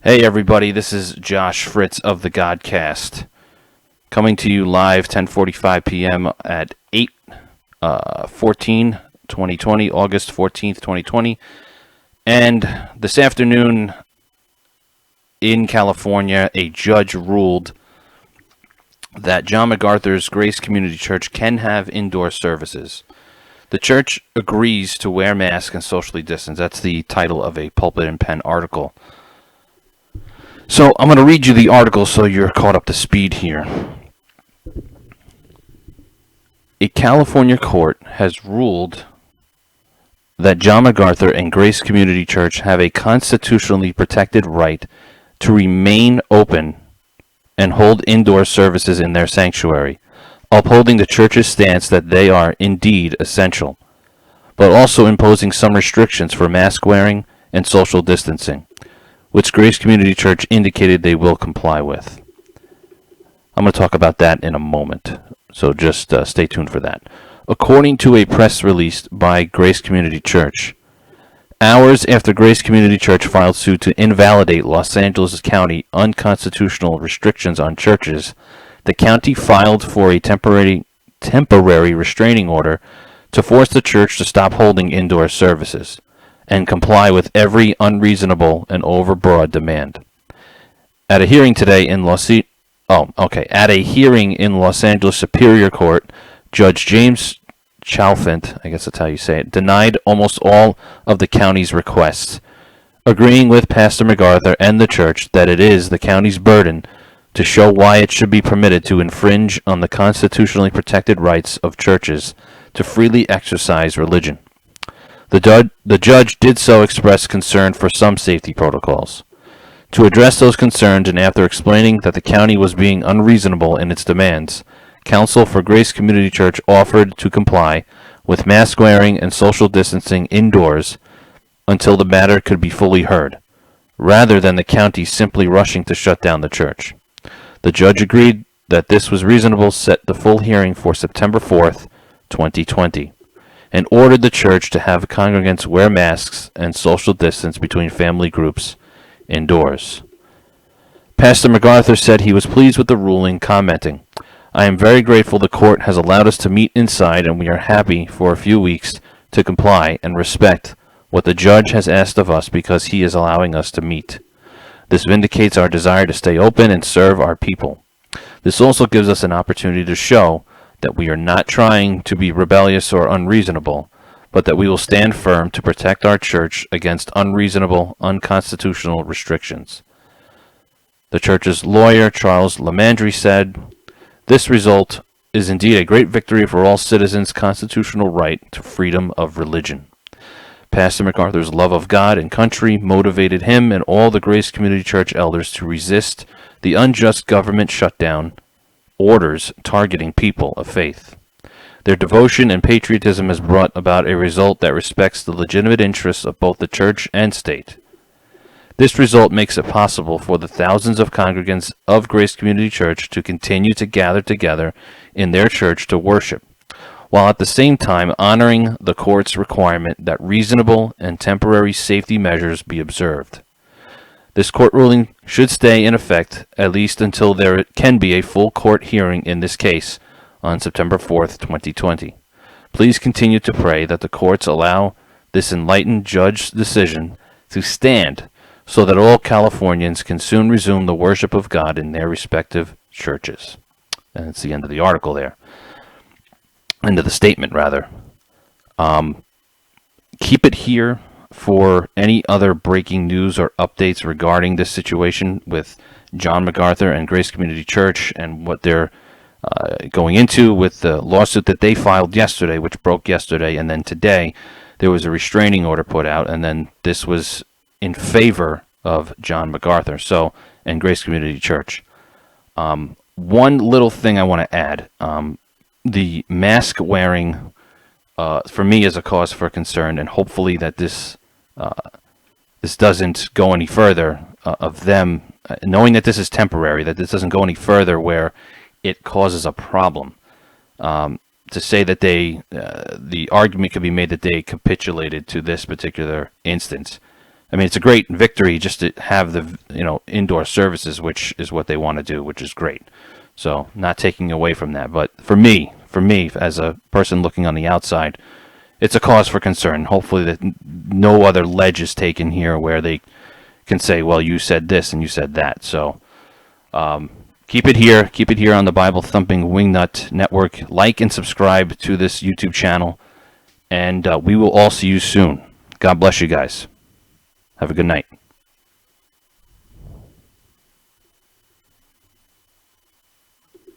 Hey everybody, this is Josh Fritz of the Godcast, coming to you live 10:45 p.m. at 8/14/2020, August 14th, 2020. And this afternoon in California, a judge ruled that John MacArthur's Grace Community Church can have indoor services. The church agrees to wear masks and socially distance. That's the title of a Pulpit Pen Article. So I'm going to read you the article so you're caught up to speed here. A California court has ruled that John MacArthur and Grace Community Church have a constitutionally protected right to remain open and hold indoor services in their sanctuary, upholding the church's stance that they are indeed essential, but also imposing some restrictions for mask wearing and social distancing, which Grace Community Church indicated they will comply with. I'm going to talk about that in a moment, so just stay tuned for that. According to a press release by Grace Community Church, hours after Grace Community Church filed suit to invalidate Los Angeles County unconstitutional restrictions on churches, the county filed for a temporary restraining order to force the church to stop holding indoor services and comply with every unreasonable and overbroad demand. At a hearing today in Los Angeles Superior Court, Judge James Chalfant, I guess that's how you say it, denied almost all of the county's requests, agreeing with Pastor MacArthur and the church that it is the county's burden to show why it should be permitted to infringe on the constitutionally protected rights of churches to freely exercise religion. The judge did so express concern for some safety protocols. To address those concerns, and after explaining that the county was being unreasonable in its demands, counsel for Grace Community Church offered to comply with mask wearing and social distancing indoors until the matter could be fully heard, rather than the county simply rushing to shut down the church. The judge agreed that this was reasonable, set the full hearing for September 4th, 2020. And ordered the church to have congregants wear masks and social distance between family groups indoors. Pastor MacArthur said he was pleased with the ruling, commenting, "I am very grateful the court has allowed us to meet inside, and we are happy for a few weeks to comply and respect what the judge has asked of us because he is allowing us to meet. This vindicates our desire to stay open and serve our people. This also gives us an opportunity to show that we are not trying to be rebellious or unreasonable, but that we will stand firm to protect our church against unreasonable, unconstitutional restrictions." The church's lawyer, Charles Lamandry, said, "This result is indeed a great victory for all citizens' constitutional right to freedom of religion." Pastor MacArthur's love of God and country motivated him and all the Grace Community Church elders to resist the unjust government shutdown orders targeting people of faith. Their devotion and patriotism has brought about a result that respects the legitimate interests of both the church and state. This result makes it possible for the thousands of congregants of Grace Community Church to continue to gather together in their church to worship, while at the same time honoring the court's requirement that reasonable and temporary safety measures be observed. This court ruling should stay in effect at least until there can be a full court hearing in this case on September 4th, 2020. Please continue to pray that the courts allow this enlightened judge's decision to stand so that all Californians can soon resume the worship of God in their respective churches. And it's the end of the article there. End of the statement, rather. Keep it here for any other breaking news or updates regarding this situation with John MacArthur and Grace Community Church and what they're going into with the lawsuit that they filed yesterday, which broke yesterday, and then today there was a restraining order put out, and then this was in favor of John MacArthur and Grace Community Church. One little thing I want to add, the mask wearing for me is a cause for concern, and hopefully that this doesn't go any further of them, knowing that this is temporary, that this doesn't go any further where it causes a problem. To say that the argument could be made that they capitulated to this particular instance. I mean, it's a great victory just to have the indoor services, which is what they want to do, which is great. So not taking away from that, but for me as a person looking on the outside, it's a cause for concern. Hopefully that no other ledge is taken here where they can say, well, you said this and you said that. So keep it here on the Bible Thumping Wingnut Network. Like and subscribe to this YouTube channel, and we will all see you soon. God bless you guys. Have a good night.